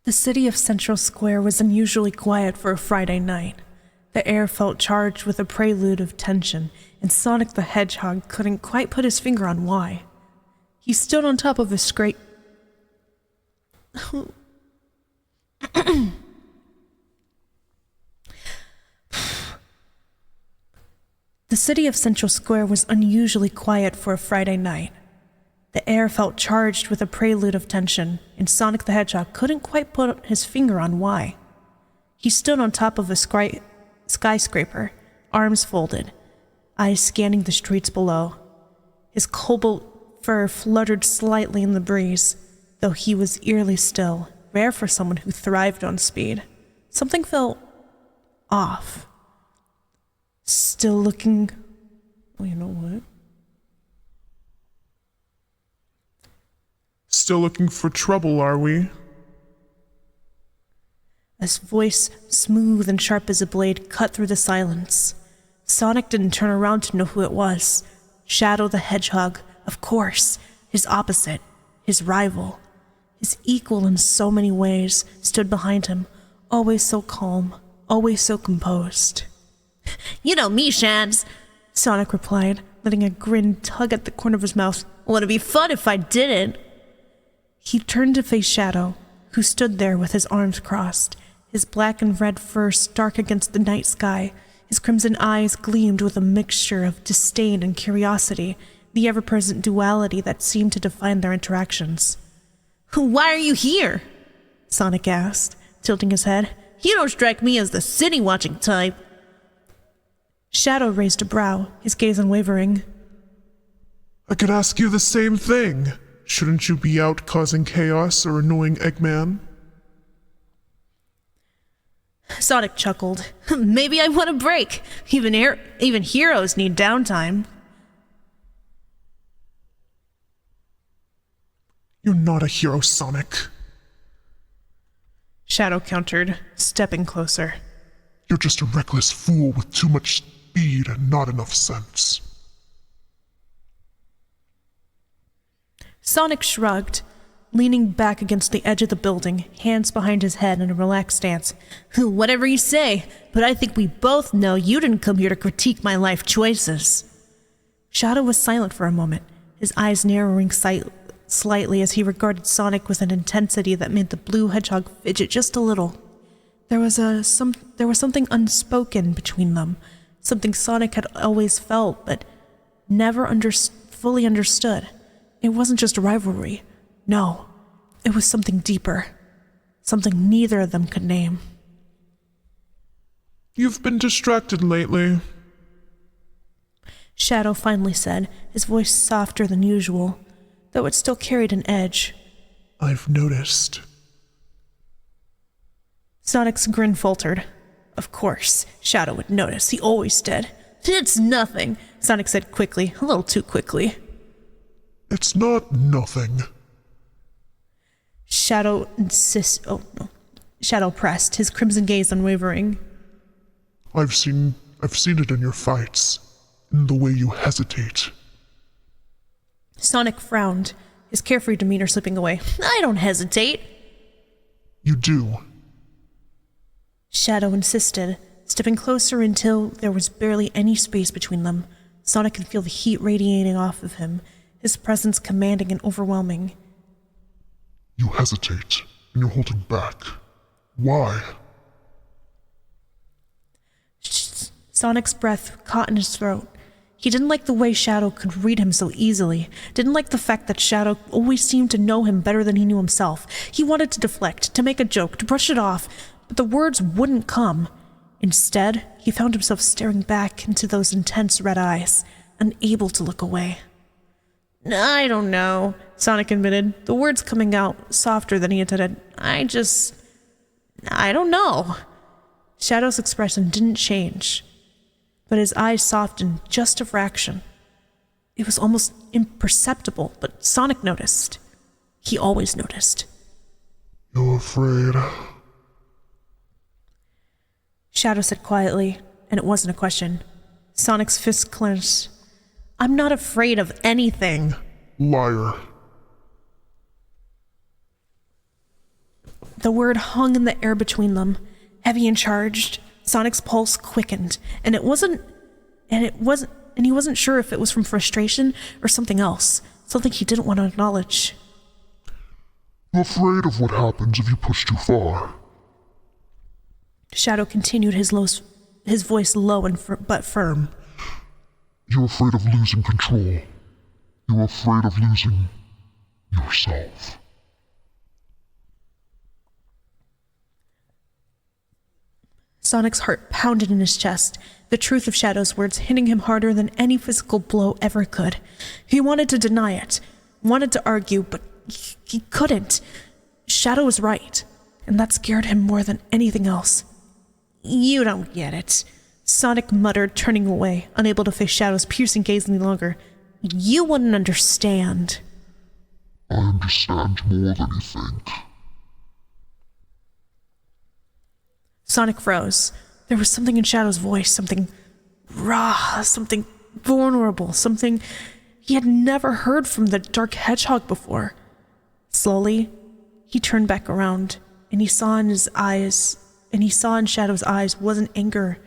The city of Central Square was unusually quiet for a Friday night. The air felt charged with a prelude of tension, and Sonic the Hedgehog couldn't quite put his finger on why. He stood on top of a scrape. The city of Central Square was unusually quiet for a Friday night. The air felt charged with a prelude of tension, and Sonic the Hedgehog couldn't quite put his finger on why. He stood on top of a skyscraper, arms folded, eyes scanning the streets below. His cobalt fur fluttered slightly in the breeze, though he was eerily still, rare for someone who thrived on speed. Something felt off. Still looking... Oh, you know what? Still looking for trouble, are we? A voice, smooth and sharp as a blade, cut through the silence. Sonic didn't turn around to know who it was. Shadow the Hedgehog, of course, his opposite, his rival. His equal in so many ways stood behind him, always so calm, always so composed. "You know me, Shads," Sonic replied, letting a grin tug at the corner of his mouth. "Wouldn't it be fun if I didn't?" He turned to face Shadow, who stood there with his arms crossed, his black and red fur stark against the night sky. His crimson eyes gleamed with a mixture of disdain and curiosity, the ever-present duality that seemed to define their interactions. "Why are you here?" Sonic asked, tilting his head. "You don't strike me as the city-watching type." Shadow raised a brow, his gaze unwavering. I could ask you the same thing. Shouldn't you be out causing chaos or annoying Eggman? Sonic chuckled. "Maybe I want a break. Even heroes need downtime." You're not a hero, Sonic. Shadow countered, stepping closer. You're just a reckless fool with too much speed and not enough sense. Sonic shrugged, leaning back against the edge of the building, hands behind his head in a relaxed stance. "Whatever you say, but I think we both know you didn't come here to critique my life choices." Shadow was silent for a moment, his eyes narrowing slightly as he regarded Sonic with an intensity that made the blue hedgehog fidget just a little. There was something unspoken between them, something Sonic had always felt but never fully understood. It wasn't just a rivalry. No, it was something deeper, something neither of them could name. You've been distracted lately, Shadow finally said, his voice softer than usual, though it still carried an edge. I've noticed. Sonic's grin faltered. Of course, Shadow would notice. He always did. "It's nothing," Sonic said quickly, a little too quickly. It's not nothing. Shadow pressed, his crimson gaze unwavering. I've seen it in your fights, in the way you hesitate. Sonic frowned, his carefree demeanor slipping away. "I don't hesitate." You do. Shadow insisted, stepping closer until there was barely any space between them. Sonic could feel the heat radiating off of him, his presence commanding and overwhelming. You hesitate, and you're holding back. Why? Sonic's breath caught in his throat. He didn't like the way Shadow could read him so easily, didn't like the fact that Shadow always seemed to know him better than he knew himself. He wanted to deflect, to make a joke, to brush it off, but the words wouldn't come. Instead, he found himself staring back into those intense red eyes, unable to look away. "I don't know," Sonic admitted, the words coming out softer than he intended. I don't know." Shadow's expression didn't change, but his eyes softened just a fraction. It was almost imperceptible, but Sonic noticed. He always noticed. You're afraid? Shadow said quietly, and it wasn't a question. Sonic's fist clenched. "I'm not afraid of anything." Liar. The word hung in the air between them, heavy and charged. Sonic's pulse quickened, and he wasn't sure if it was from frustration or something else, something he didn't want to acknowledge. I'm afraid of what happens if you push too far. Shadow continued, his voice low and but firm. You're afraid of losing control. You're afraid of losing yourself. Sonic's heart pounded in his chest, the truth of Shadow's words hitting him harder than any physical blow ever could. He wanted to deny it, wanted to argue, but he couldn't. Shadow was right, and that scared him more than anything else. You don't get it, Sonic muttered, turning away, unable to face Shadow's piercing gaze any longer. You wouldn't understand. I understand more than you think. Sonic froze. There was something in Shadow's voice, something raw, something vulnerable, something he had never heard from the dark hedgehog before. Slowly, he turned back around, and he saw in Shadow's eyes wasn't anger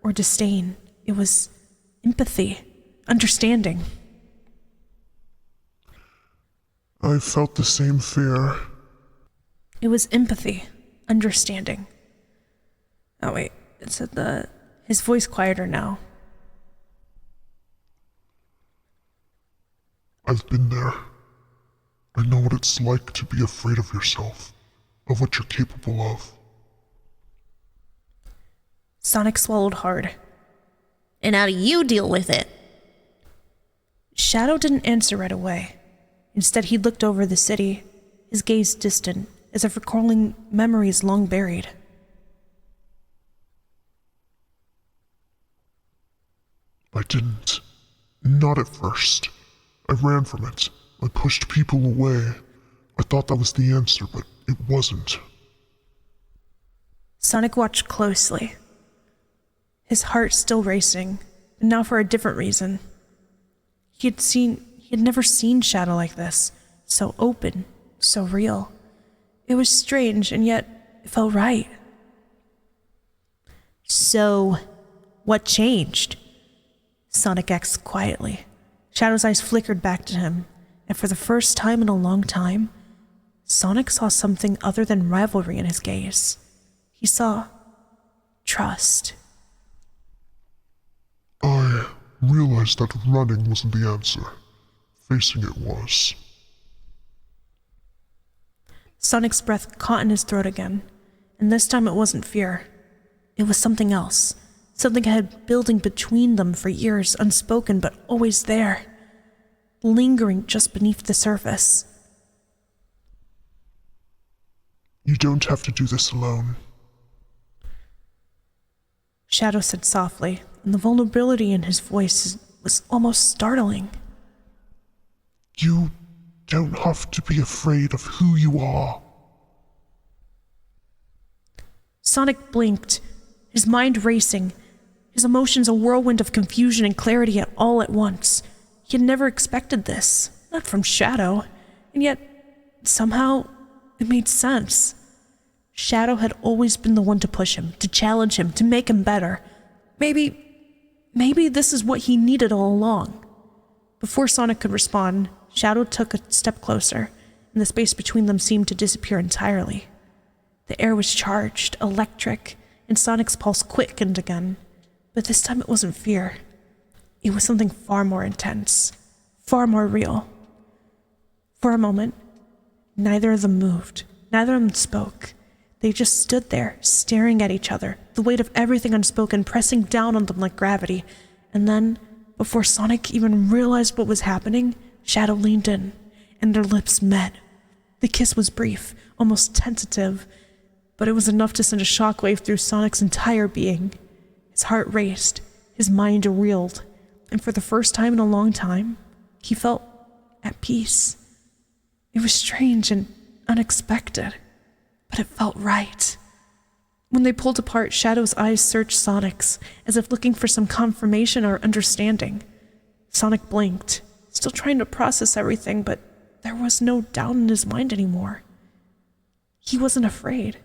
or disdain. It was empathy, understanding. I felt the same fear. It was empathy, understanding. Oh wait, it said his voice quieter now. I've been there. I know what it's like to be afraid of yourself, of what you're capable of. Sonic swallowed hard. And how do you deal with it? Shadow didn't answer right away. Instead, he looked over the city, his gaze distant, as if recalling memories long buried. I didn't. Not at first. I ran from it. I pushed people away. I thought that was the answer, but it wasn't. Sonic watched closely, his heart still racing, but now for a different reason. He had never seen Shadow like this, so open, so real. It was strange, and yet it felt right. So, what changed? Sonic asked quietly. Shadow's eyes flickered back to him, and for the first time in a long time, Sonic saw something other than rivalry in his gaze. He saw trust. I realized that running wasn't the answer. Facing it was. Sonic's breath caught in his throat again, and this time it wasn't fear. It was something else. Something had been building between them for years, unspoken but always there, lingering just beneath the surface. You don't have to do this alone. Shadow said softly, and the vulnerability in his voice was almost startling. You don't have to be afraid of who you are. Sonic blinked, his mind racing, his emotions a whirlwind of confusion and clarity all at once. He had never expected this, not from Shadow, and yet, somehow, it made sense. Shadow had always been the one to push him, to challenge him, to make him better. Maybe this is what he needed all along. Before Sonic could respond, Shadow took a step closer, and the space between them seemed to disappear entirely. The air was charged, electric, and Sonic's pulse quickened again. But this time it wasn't fear. It was something far more intense, far more real. For a moment, neither of them moved, neither of them spoke. They just stood there, staring at each other, the weight of everything unspoken pressing down on them like gravity. And then, before Sonic even realized what was happening, Shadow leaned in, and their lips met. The kiss was brief, almost tentative, but it was enough to send a shockwave through Sonic's entire being. His heart raced, his mind reeled, and for the first time in a long time, he felt at peace. It was strange and unexpected, but it felt right. When they pulled apart, Shadow's eyes searched Sonic's, as if looking for some confirmation or understanding. Sonic blinked, still trying to process everything, but there was no doubt in his mind anymore. He wasn't afraid.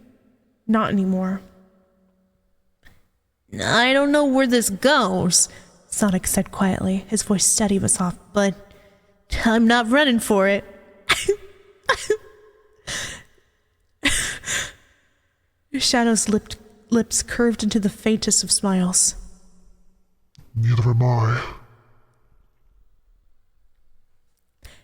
Not anymore. I don't know where this goes, Sonic said quietly, his voice steady but soft, but I'm not running for it. Shadow's lips curved into the faintest of smiles. Neither am I.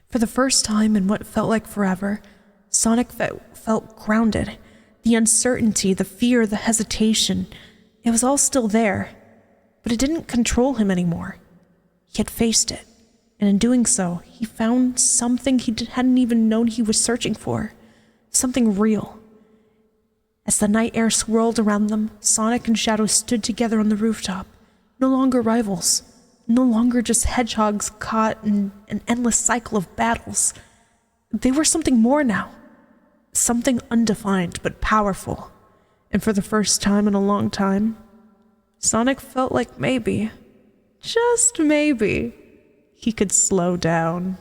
For the first time in what felt like forever, Sonic felt grounded. The uncertainty, the fear, the hesitation, it was all still there, but it didn't control him anymore. He had faced it, and in doing so, he found something he hadn't even known he was searching for. Something real. As the night air swirled around them, Sonic and Shadow stood together on the rooftop, no longer rivals, no longer just hedgehogs caught in an endless cycle of battles. They were something more now. Something undefined but powerful. And for the first time in a long time, Sonic felt like maybe, just maybe, he could slow down.